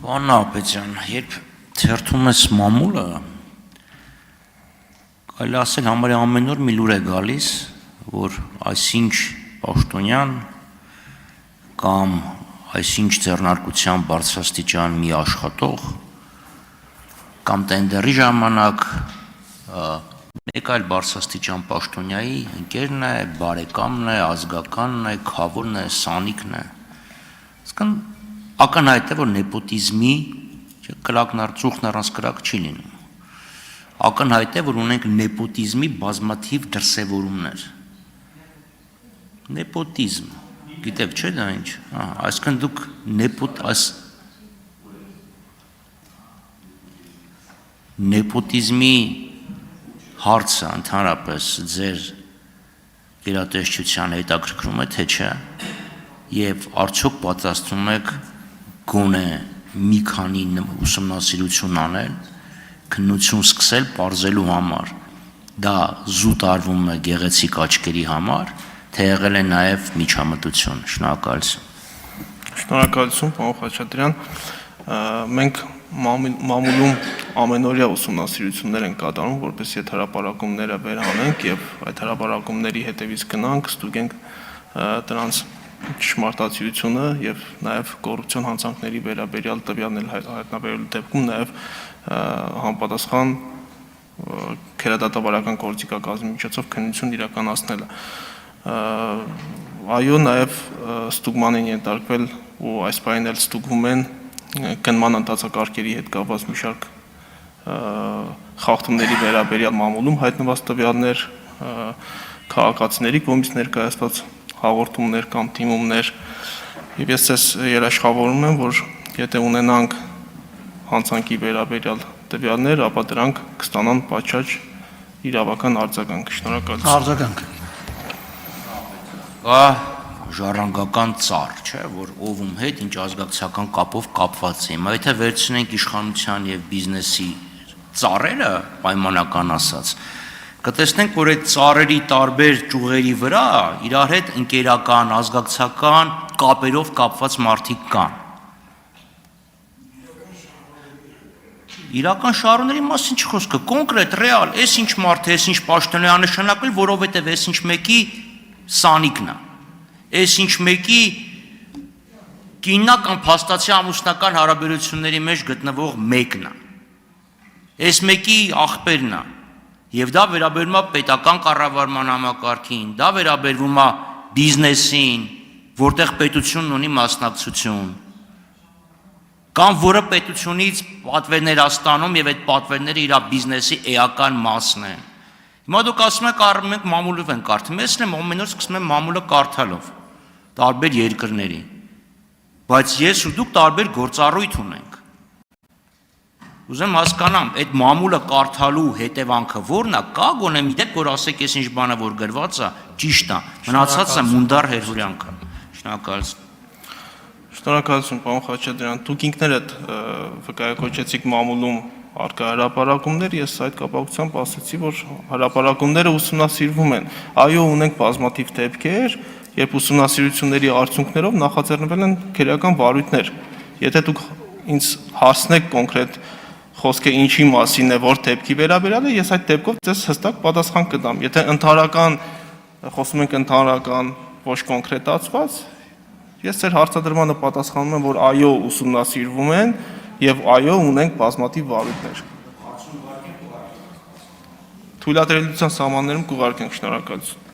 Պարոն Նահապետյան, երբ թերթում ես մամուլը, կարելի ասել համարյա ամեն օր մի լուր է գալիս, որ այսինչ պաշտոնյան կամ այսինչ ձեռնարկության բարձրաստիճան մի աշխատող կամ տենդերի ժամանակ մեկ այլ բարձրաստիճան պաշտոնյայի ընկերն է, բարեկամն է, ազգականն է, քավորն է, սանիկն է։ Իսկն ակնհայտ է, որ նեպոտիզմի կրակնարծուխն առանց կրակ չի լինում։ Ակնհայտ է, որ ունենք նեպոտիզմի բազմաթիվ դրսևորումներ։ Նեպոտիզմ, գիտեք չէ՞ դա ինչ։ Այսինքն դուք նեպոտիզմի հարցը ընդհանրապես ձեր գերատեսչության հետաքրքրում է, թե չէ, եւ արդյոք պատրաստվում եք գոնե մի քանի ուսումնասիրություն անել, քննություն սկսել պարզելու համար, դա զուտ արվում է գեղեցիկ աչքերի համար, թե եղել է նաեւ միջամտություն։ Շնորհակալություն։ Շնորհակալություն, պարոն Խաչատրյան։ Մենք մամուլում ամենօրյա ուսումնասիրություններ են կատարում, որպեսզի այդ հրապարակումները վերանենք եւ այդ հրապարակումների հետևից գնանք, ստուգենք դրանց ճշմարտացիությունը եւ նաեւ կոռուպցիոն հանցանքների վերաբերյալ տվյալներ հայտնաբերելու դեպքում նաեւ համապատասխան քերադատավարական գործիքակազմի միջոցով քննություն իրականացնելը։ Այո, նաեւ ստուգման են ենթարկվել ու այս պահին էլ ստուգվում են գնման ընթացակարգերի հետ կապված մի շարք խախտումների վերաբերյալ մամուլում հայտնված տվյալներ, քաղաքացիների կողմից ներկայացված հաղորդումներ կամ թիմումներ, եւ ես ես երաշխավորում եմ, որ եթե ունենանք հանցանքի վերաբերյալ տվյալներ, ապա դրանք կստանան պատշաճ իրավական արձագանք։ Շնորհակալություն։ Արձագանք։ Ժառանգական ծառ, չէ, որ ով հետ ինչ ազգակցական կապով կապված է։ Հիմա եթե վերցնենք իշխանության եւ բիզնեսի ծառերը, պայմանական ասած, կտեսնենք, որ այդ ծառերի տարբեր ճյուղերի վրա իրար հետ ընկերական, ազգակցական կապերով կապված մարդիկ կան։ Իրական շահառուների մասին չի խոսքը, կոնկրետ, ռեալ, այս ինչ մարդ է, այս ինչ պաշտոն է աննշանակել, որովհետեւ այս ինչ մեկի սանիկն է։ Այս ինչ մեկի կիննա կամ փաստացի ամուսնական հարաբերությունների մեջ գտնվող մեկն է։ Այս մեկի աղբերն է։ Եվ դա վերաբերում է պետական կառավարման համակարգին, դա վերաբերում է բիզնեսին, որտեղ պետությունն ունի մասնակցություն, կամ որը պետությունից պատվերներ է ստանում եւ այդ պատվերները իր բիզնեսի էական մասն են։ Հիմա դուք ասում եք առնում ենք մամուլով են կարդում, ես եմ ամեն օր սկսում եմ մամուլը կարդալով տարբեր երկրների, բայց ես ու դուք տարբեր գործառույթ ունենք։ Ուզեմ հասկանամ, այդ մամուլը կարդալու հետևանքը ո՞րն է, կա գոնե միտեք, որ ասեք ես ինչ բանը որ գրված է, ճիշտ է, մնացածը մունդար հերհուրյանք է։ Շնորհակալություն։ Շնորհակալություն, պարոն Խաչատրյան, դուք ինքներդ վկայակոչեցիք մամուլում արկա հրապարակումներ, ես այդ կապակցությամբ ասացի, որ հրապարակումները ուսումնասիրվում են։ Այո, ունենք բազմաթիվ դեպքեր, երբ ուսումնասիրությունների արդյունքներով նախաձեռնվել են քրեական վարույթներ։ Եթե դուք ինձ հարցնեք կոնկրետ խոսքը ինչի մասին է, որ դեպքի վերաբերյալ է, ես այդ դեպքով ձեզ հստակ պատասխան կտամ։ Եթե ընդհանրական խոսում ենք ընդհանրական ոչ կոնկրետացված, ես ձեր հարցադրմանը պատասխանում եմ, որ այո, ուսումնասիրվում են եւ այո, ունենք բազմաթիվ վարույթներ։ Թույլատրելիության սահմաններում կուղարկենք։ Շնորհակալություն։